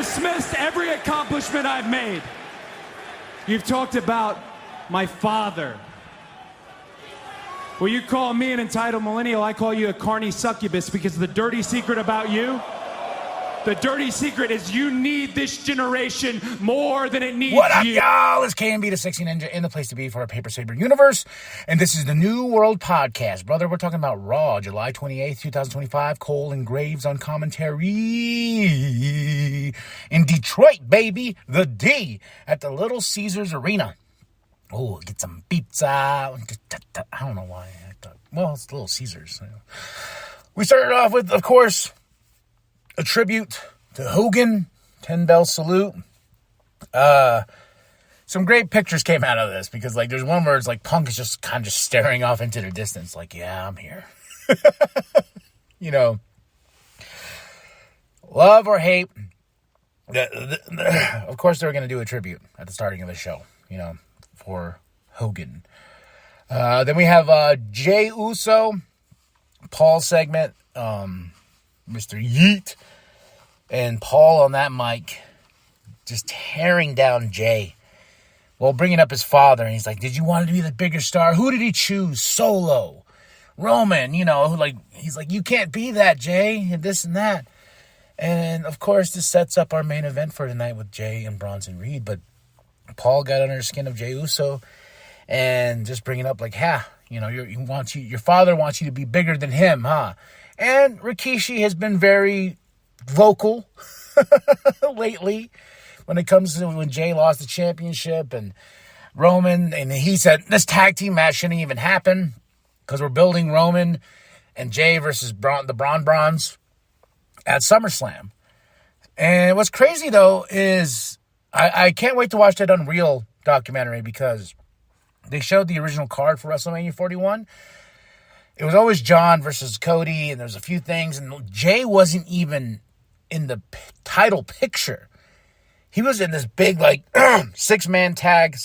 dismissed every accomplishment I've made. You've talked about my father. Well, you call me an entitled millennial, I call you a carny succubus, because the dirty secret about you, the dirty secret is you need this generation more than it needs you. What up, y'all? It's KMB, the Sexy Ninja, in the place to be for our Paper Saber universe. And this is the New World Podcast. Brother, we're talking about Raw, July 28th, 2025. Cole and Graves on commentary in Detroit, baby. The D at the Little Caesars Arena. Oh, get some pizza. I don't know why. Well, it's Little Caesars. We started off with, of course, a tribute to Hogan, 10-bell salute. Some great pictures came out of this because, like, there's one where it's like Punk is just kind of just staring off into the distance, like, yeah, I'm here. You know, love or hate. Of course, they were going to do a tribute at the starting of the show, you know, for Hogan. Then we have Jey Uso, Paul segment, Mr. Yeet, and Paul on that mic just tearing down Jey while bringing up his father. And he's like, did you want to be the bigger star? Who did he choose? Solo. Roman, you know, like, he's like, you can't be that, Jey, and this and that. And, of course, this sets up our main event for tonight with Jey and Bronson Reed. But Paul got under the skin of Jey Uso and just bringing up, like, you know, your father wants you to be bigger than him, huh? And Rikishi has been very vocal lately when it comes to when Jey lost the championship and Roman, and he said this tag team match shouldn't even happen because we're building Roman and Jey versus the Bronze at SummerSlam. And what's crazy, though, is I can't wait to watch that Unreal documentary because they showed the original card for WrestleMania 41. It was always John versus Cody, and there's a few things, and Jey wasn't even in the title picture. He was in this big, like, six-man tag,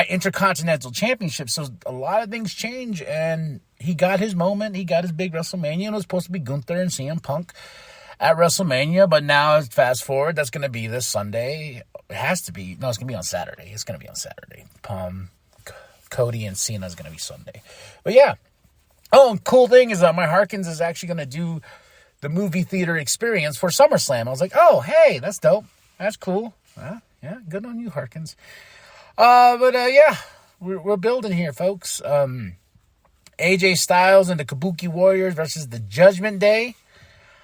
Intercontinental Championship, so a lot of things change, and he got his moment, he got his big WrestleMania, and it was supposed to be Gunther and CM Punk at WrestleMania, but now, fast forward, that's going to be this Sunday. It has to be. No, it's going to be on Saturday. It's going to be on Saturday. Cody and Cena is going to be Sunday. But yeah. Oh, and cool thing is my Harkins is actually going to do the movie theater experience for SummerSlam. I was like, oh, hey, that's dope. That's cool. Yeah, good on you, Harkins. Yeah, we're building here, folks. AJ Styles and the Kabuki Warriors versus the Judgment Day.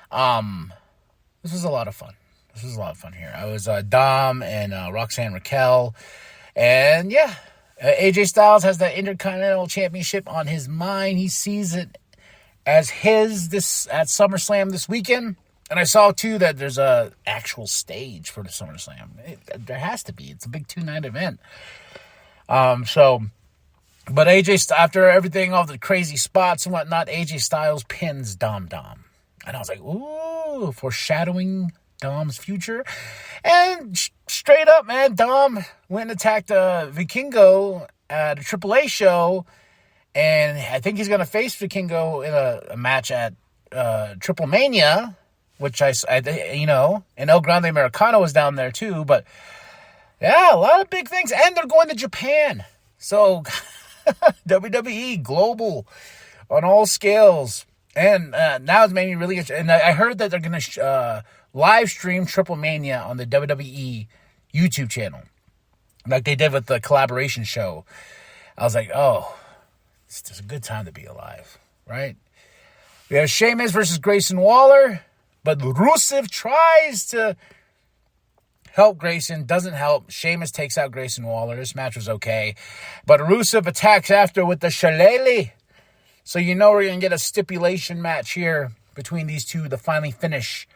This was a lot of fun. Here. I was Dom and Roxanne Raquel. And yeah, AJ Styles has the Intercontinental Championship on his mind. He sees it as his at SummerSlam this weekend. And I saw, too, that there's a actual stage for the SummerSlam. There has to be. It's a big 2-night event. But AJ, after everything, all the crazy spots and whatnot, AJ Styles pins Dom. And I was like, ooh, foreshadowing Dom's future. And straight up, man, Dom went and attacked Vikingo at a AAA show. And I think he's going to face Vikingo in a match at Triple Mania, which I and El Grande Americano was down there too. But yeah, a lot of big things. And they're going to Japan. So WWE global on all scales. And now it's made me really interested. And I heard that they're going to live stream Triple Mania on the WWE YouTube channel, like they did with the collaboration show. I was like, oh, it's just a good time to be alive, right? We have Sheamus versus Grayson Waller, but Rusev tries to help Grayson, doesn't help. Sheamus takes out Grayson Waller. This match was okay. But Rusev attacks after with the shillelagh. So you know we're going to get a stipulation match here between these two to finally finish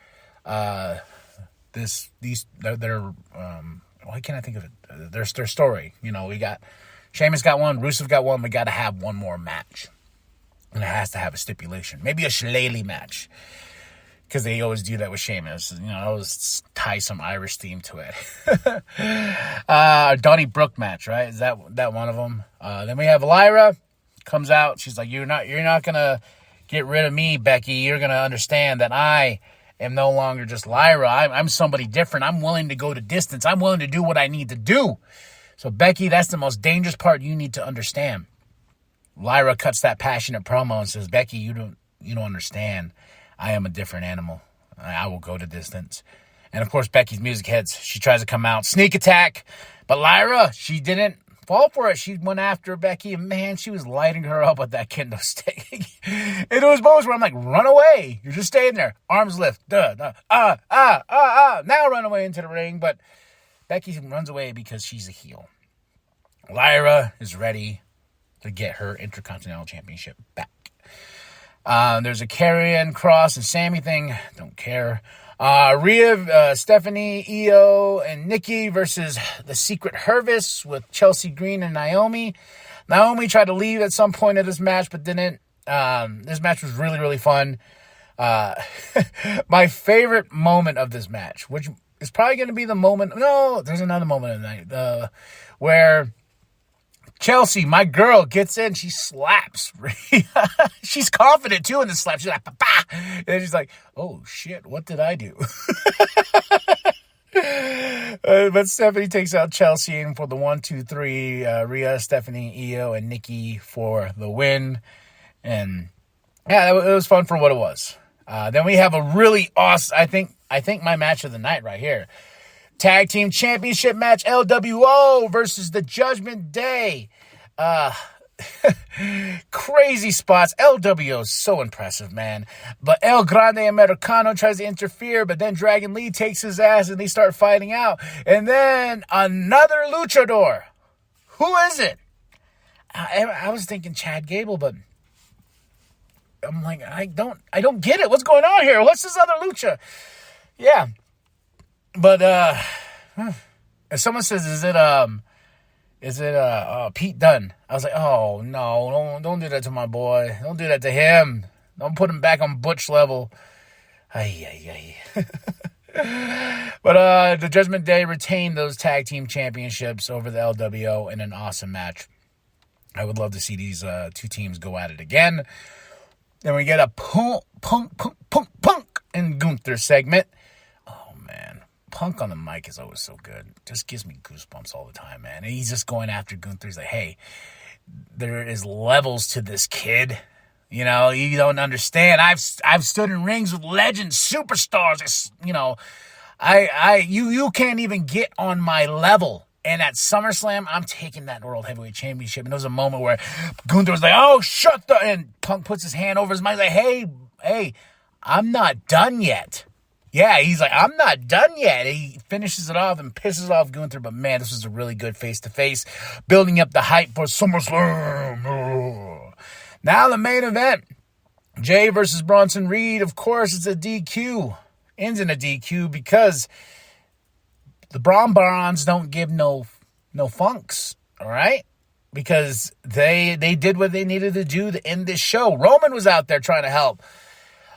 why can't I think of it? Their story. You know, we got Sheamus got one, Rusev got one. We got to have one more match. And it has to have a stipulation. Maybe a shillelagh match. Because they always do that with Sheamus. You know, always tie some Irish theme to it. Donnie Brooke match, right? Is that one of them? Then we have Lyra. Comes out. She's like, you're not going to get rid of me, Becky. You're going to understand that I am no longer just Lyra. I'm somebody different. I'm willing to go to distance. I'm willing to do what I need to do. So, Becky, that's the most dangerous part you need to understand. Lyra cuts that passionate promo and says, Becky, you don't understand. I am a different animal. I will go to distance. And, of course, Becky's music hits. She tries to come out. Sneak attack. But Lyra, she didn't fall for it. She went after Becky. And, man, she was lighting her up with that kendo stick. And it was moments where I'm like, run away. You're just staying there. Arms lift. Now run away into the ring. But Becky runs away because she's a heel. Lyra is ready to get her Intercontinental Championship back. There's a Karrion Kross and Sammy thing. Don't care. Rhea, Stephanie, Io, and Nikki versus the Secret Hervis with Chelsea Green and Naomi. Naomi tried to leave at some point of this match, but didn't. This match was really, really fun. My favorite moment of this match, which is probably going to be the moment. No, there's another moment of the night where Chelsea, my girl, gets in. She slaps. She's confident, too, in the slap. She's like, bah! And she's like, oh, shit, what did I do? But Stephanie takes out Chelsea and for the 1, 2, 3. Rhea, Stephanie, Io, and Nikki for the win. And, yeah, it was fun for what it was. Then we have a really awesome, I think my match of the night right here. Tag Team Championship match, LWO versus the Judgment Day. Crazy spots. LWO is so impressive, man. But El Grande Americano tries to interfere, but then Dragon Lee takes his ass and they start fighting out. And then another luchador. Who is it? I was thinking Chad Gable, but I'm like, I don't get it. What's going on here? What's this other lucha? Yeah. But if someone says, is it Pete Dunne? I was like, oh no, don't do that to my boy. Don't do that to him. Don't put him back on Butch level. Ay. But the Judgment Day retained those tag team championships over the LWO in an awesome match. I would love to see these two teams go at it again. Then we get a Punk and Gunther segment. Punk on the mic is always so good. Just gives me goosebumps all the time, man. And he's just going after Gunther. He's like, hey, there is levels to this kid. You know, you don't understand. I've stood in rings with legends, superstars. It's, you know, you can't even get on my level. And at SummerSlam, I'm taking that World Heavyweight Championship. And there was a moment where Gunther was like, oh, shut the... And Punk puts his hand over his mouth. He's like, hey, I'm not done yet. Yeah, he's like, I'm not done yet. He finishes it off and pisses off Gunther. But, man, this was a really good face-to-face. Building up the hype for SummerSlam. Now the main event. Jay versus Bronson Reed. Of course, it's a DQ. Ends in a DQ because the Brons don't give no funks. All right? Because they did what they needed to do to end this show. Roman was out there trying to help.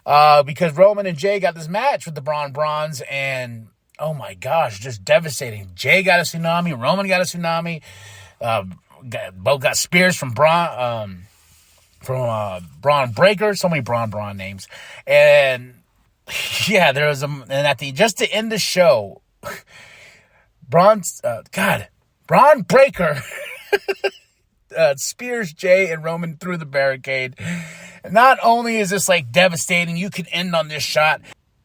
Because Roman and Jay got this match with the Brons, and oh my gosh, just devastating. Jay got a tsunami, Roman got a tsunami, both got spears from Braun Breaker, so many Braun names, and yeah, there was just to end the show, Braun Breaker spears Jay and Roman through the barricade. Not only is this like devastating, you can end on this shot.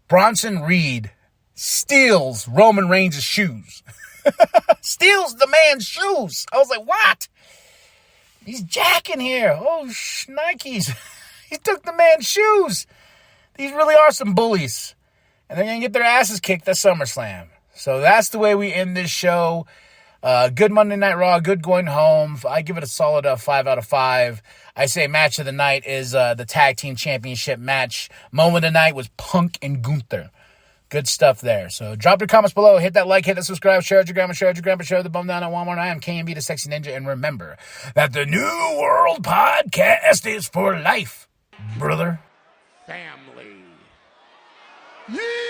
Bronson Reed steals Roman Reigns' shoes. Steals the man's shoes. I was like, what? He's jacking here. Oh, Nikes. He took the man's shoes. These really are some bullies. And they're going to get their asses kicked at SummerSlam. So that's the way we end this show. Good Monday Night Raw, good going home. I give it a solid 5 out of 5. I say match of the night is the Tag Team Championship match. Moment of the night was Punk and Gunther. Good stuff there. So drop your comments below. Hit that like, hit that subscribe, share it with your grandma, share it with your grandpa, share the bum down at Walmart. I am KMB, the Sexy Ninja. And remember that the New World Podcast is for life, brother. Family. Yeah!